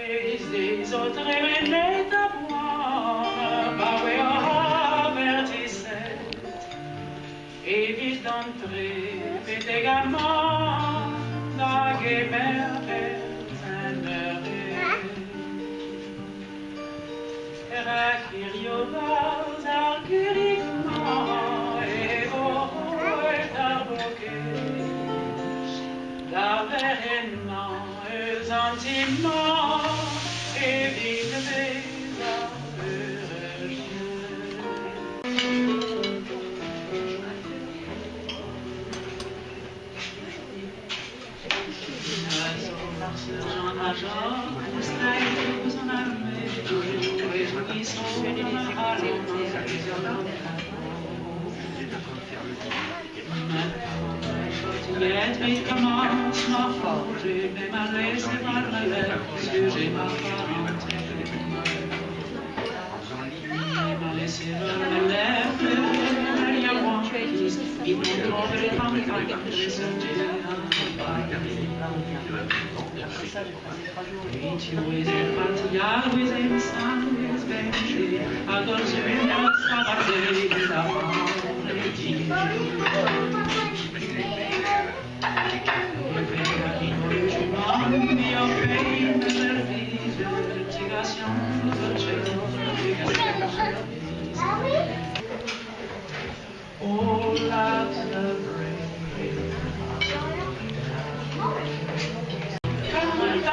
Is des autres venaient à boire, par où avertissait, et vite d'entrer, fait également la guémère Era curios arcuriquement et beau et arboqués, la véhément et sentiment et vive des arbres. J'en agent, vous en armée, ils sont il commence ma faute, mais m'a laissé par la lettre, parce que j'ai ma parenté. Il m'a laissé par la lettre, il y a moi qui m'ont trouvé en train de se dire. Each always in party, always in sun, is bendy. I go to me now, stop day, the oh, love's the rain.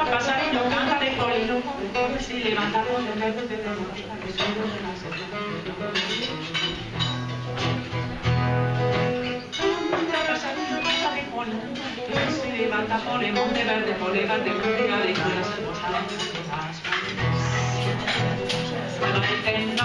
Passarinho canta de colino, si levanta con el dedo de la noche, que solo se nace. Passarinho canta de colino, si levanta por el monte verde, por el verde, por el verde, por el verde, por el verde, por el verde,